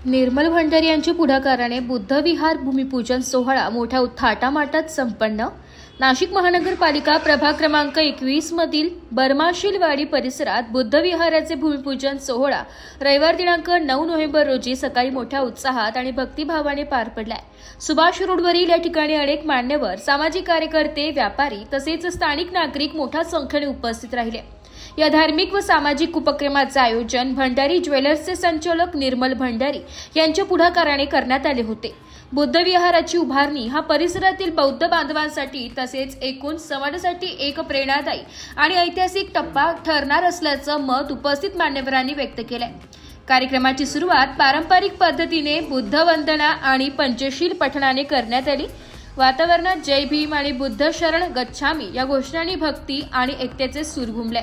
निर्मल भंडारी यांच्या पुढाकाराने बुद्धविहार भूमिपूजन सोहळा मोठ्या थाटामाटात संपन्न। नाशिक महानगरपालिका प्रभाग क्रमांक 21 मधील बरमाशीलवाडी परिसरात बुद्धविहाराचे भूमिपूजन सोहळा रविवार दिनांक 9 नोव्हेंबर रोजी सकाळी मोठ्या उत्साहात आणि भक्तिभावाने पार पडलाय। सुभाष रोडवरील या ठिकाणी अनेक मान्यवर, सामाजिक कार्यकर्ते, व्यापारी तसेच स्थानिक नागरिक मोठ्या संख्येने उपस्थित राहिले। या धार्मिक व सामाजिक उपक्रमाचे आयोजन भंडारी ज्वेलर्सचे संचालक निर्मल भंडारी यांच्या पुढाकाराने करण्यात आले होते। बुद्धविहाराची उभारणी हा परिसरातील बौद्ध बांधवांसाठी तसेच एकूण समाजासाठी एक प्रेरणादायी आणि ऐतिहासिक टप्पा ठरणार असल्याचं मत उपस्थित मान्यवरांनी व्यक्त केलंय। कार्यक्रमाची सुरुवात पारंपरिक पद्धतीने बुद्ध वंदना आणि पंचशील पठणाने करण्यात आली। वातावरणात जय भीम आणि बुद्ध शरण गच्छामी या घोषणांनी भक्ती आणि एकतेचे सूर घुमले।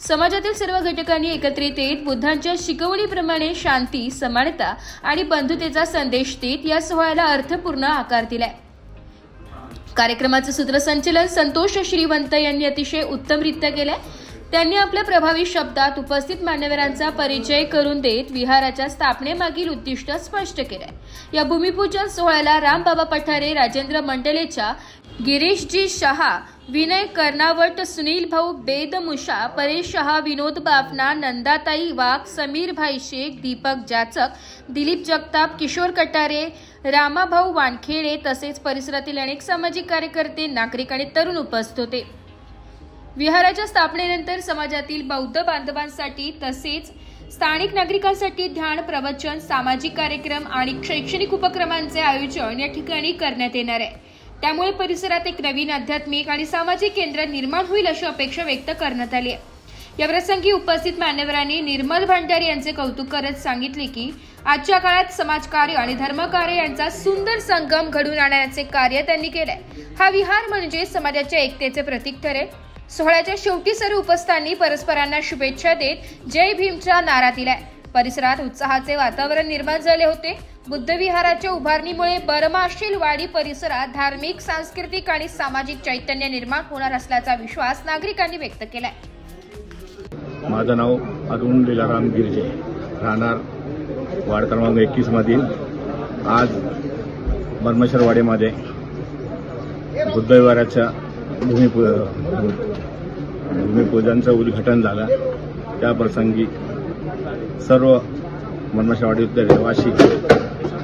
समाजातील सर्व घटकांनी एकत्रित येत बुद्धांच्या शिकवणीप्रमाणे शांती, समानता आणि बंधुतेचा संदेश देत या सोहळ्याला अर्थपूर्ण आकार दिलाय। कार्यक्रमाचे सूत्रसंचालन संतोष श्रीवंत यांनी अतिशय उत्तमरित्या केले। त्यांनी आपल्या प्रभावी शब्दात उपस्थित मान्यवरांचा परिचय करून देत विहाराच्या स्थापनेमागील उद्दिष्ट स्पष्ट केले। या भूमिपूजन सोहळ्याला रामबाबा पठारे, राजेंद्र मंडलेचा, गिरीशजी शहा, विनय कर्नावट, सुनील भाऊ बेदमुशा, परेश शहा, विनोद बाफना, नंदाताई वाघ, समीर भाई शेख, दीपक जाचक, दिलीप जगताप, किशोर कटारे, रामाभाऊ वानखेडे तसेच परिसरातील अनेक सामाजिक कार्यकर्ते, नागरिक आणि तरुण उपस्थित होते। विहाराच्या स्थापनेनंतर समाजातील बौद्ध बांधवांसाठी तसेच स्थानिक नागरिकांसाठी ध्यान, प्रवचन, सामाजिक कार्यक्रम आणि शैक्षणिक उपक्रमांचे आयोजन या ठिकाणी करण्यात येणार आहे। त्यामुळे परिसरात एक नवीन आध्यात्मिक आणि सामाजिक केंद्र निर्माण होईल अशी अपेक्षा व्यक्त करण्यात आली आहे। या प्रसंगी उपस्थित मान्यवरांनी निर्मल भंडारी यांचे कौतुक करत सांगितले की आजच्या काळात समाजकार्य आणि धर्मकार्य यांचा सुंदर संगम घडवून आणण्याचे कार्य त्यांनी केले। हा विहार म्हणजे समाजाच्या एकतेचे प्रतीक ठरेल। सोहळ्याच्या शेवटी सर्व उपस्थितांनी परस्परांना शुभेच्छा देत जय भीमचा नारा दिलाय। परिसरात उत्साहाचे वातावरण निर्माण झाले होते। बुद्धविहाराच्या उभारणीमुळे बरमाशीलवाडी परिसरात धार्मिक, सांस्कृतिक आणि सामाजिक चैतन्य निर्माण होणार असल्याचा विश्वास नागरिकांनी व्यक्त केलाय। माझं नाव अरुण लीलाराम गिरजे, राहणार वार्ड क्रमांक 21 मधील आज बरमाशीलवाडीमध्ये बुद्धविहाराच्या भूमिपूजनाचं उद्घाटन झालं। त्या प्रसंगी सर्व बरमाशीलवाडीतील रहिवासी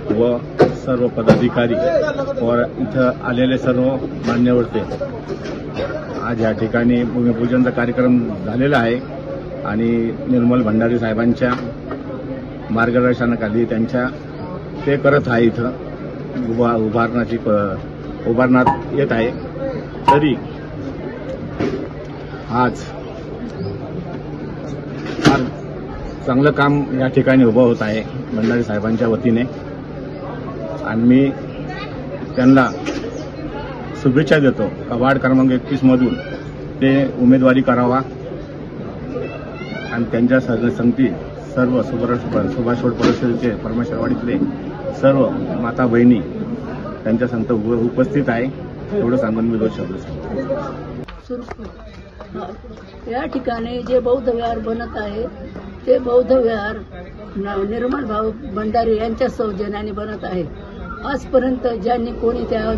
व सर्व पदाधिकारी व इथं आलेले सर्व मान्यवर आज या ठिकाणी भूमिपूजनाचा कार्यक्रम झालेला आहे आणि निर्मल भंडारी साहेबांच्या मार्गदर्शनाखाली ते करत आहे। इथं उभारण्यात येत आहे। तरी आज फार चांगलं काम या ठिकाणी उभं होत आहे भंडारी साहेबांच्या वतीने आणि मी त्यांना शुभेच्छा देतो का वार्ड क्रमांक 21 मधून ते उमेदवारी करावा आणि त्यांच्या संगती सर्व सुभाष रोड परिसराचे बरमाशीलवाडीतले सर्व माता बहिणी त्यांच्या संगत उपस्थित आहे। एवढं सांगून मी 2 शब्द सांगतो। या ठिकाणी जे बौद्ध विहार बनत आहे ते बौद्ध विहार निर्मल भाऊ भंडारी यांच्या सौजन्याने बनत आहे। आजपर्यंत ज्यांनी कोणी त्या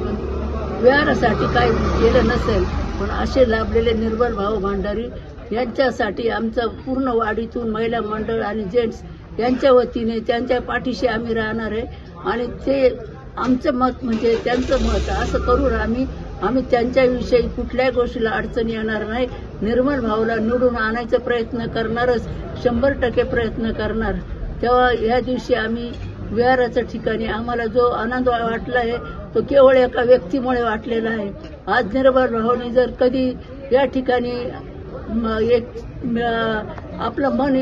विहारासाठी काय केलं नसेल, पण असे लाभलेले निर्मल भाऊ भंडारी यांच्यासाठी आमचं पूर्ण वाडीतून महिला मंडळ आणि जेंट्स यांच्या वतीने त्यांच्या पाठीशी आम्ही राहणार आहे आणि ते आमचं मत म्हणजे त्यांचं मत असं करून आम्ही त्यांच्याविषयी कुठल्याही गोष्टीला अडचण येणार नाही। निर्मल भाऊला निवडून आणायचा प्रयत्न करणारच, 100% प्रयत्न करणार। तेव्हा या दिवशी आम्ही विहाराच्या ठिकाणी आम्हाला जो आनंद वाटला आहे तो केवळ एका व्यक्तीमुळे वाटलेला आहे। आज निर्मल भाऊनी जर कधी या ठिकाणी आपलं मन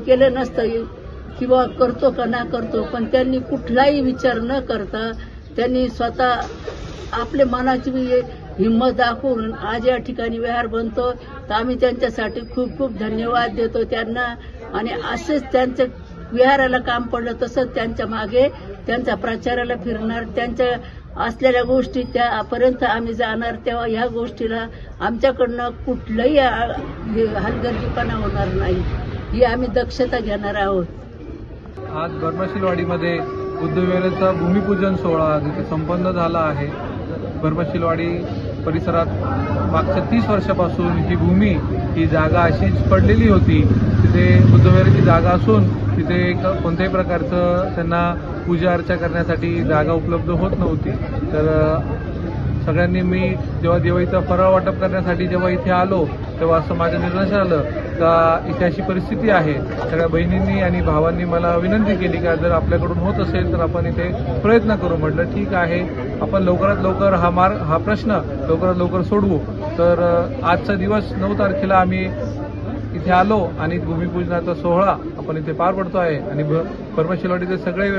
केलं नसतं किंवा करतो का ना करतो, पण त्यांनी कुठलाही विचार न करता त्यांनी स्वतः आपल्या मनाची हिंमत दाखवून आज या ठिकाणी विहार बनतो। तर आम्ही त्यांच्यासाठी खूप खूप धन्यवाद देतो त्यांना आणि असेच त्यांचं विहाराला काम पडलं तसंच त्यांच्या मागे त्यांच्या प्रचाराला फिरणार, त्यांच्या असलेल्या गोष्टी त्यापर्यंत आम्ही जाणार। तेव्हा ह्या गोष्टीला आमच्याकडनं कुठलाही हलगर्जीपणा होणार नाही, ही आम्ही दक्षता घेणार आहोत। आज बर्माशीलवाडीमध्ये बुद्धविहाराचा भूमिपूजन सोहळा तिथे संपन्न झाला आहे. बर्माशीलवाडी परिसरात मागच्या 30 वर्षापासून ही जागा अशीच पडलेली होती. तिथे बुद्धविहाराची जागा असून तिथे कोणत्याही प्रकारचं त्यांना पूजा अर्चा करण्यासाठी जागा उपलब्ध होत नव्हती. तर सगळ्यांनी मी जेव्हा दिवाळीचा फराळ वाटप करण्यासाठी जेव्हा इथे आलो तेव्हा असं माझं निदर्शनास आलं का इथे अशी परिस्थिती आहे. सगळ्या बहिणींनी आणि भावांनी मला विनंती केली का जर आपल्याकडून होत असेल तर आपण इथे प्रयत्न करू. म्हटलं ठीक आहे, आपण लवकरात लवकर हा प्रश्न लवकरात लवकर सोडवू. तर आजचा दिवस 9 तारखेला आम्ही इथे आलो आणि भूमिपूजनाचा सोहळा आपण इथे पार पडतो आहे. आणि बर्माशीलवाडीचे सगळे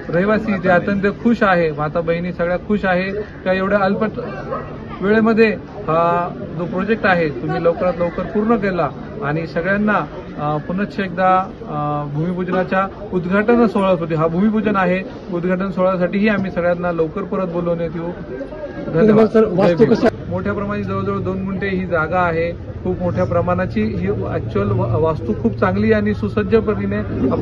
रहिवासी ते अत्यंत खुश आहे. माता बहिणी सगळ्या खुश आहे का एवढ्या अल्प वेळेमध्ये हा जो प्रोजेक्ट आहे तुम्ही लवकरात लवकर पूर्ण केला. आणि सगळ्यांना पुनश्च एकदा भूमिपूजनाच्या उद्घाटन सोहळ्यासाठी हा भूमिपूजन आहे, उद्घाटन सोहळ्यासाठीही आम्ही सगळ्यांना लवकर परत बोलवण्यात येऊ. धन्यवाद. मोठ्या प्रमाणात जवळजवळ 2 गुंठे ही जागा आहे. खूप मोठ्या प्रमाणाची ही ऍक्च्युअल वास्तू खूप चांगली आणि सुसज्ज पद्धतीने आपण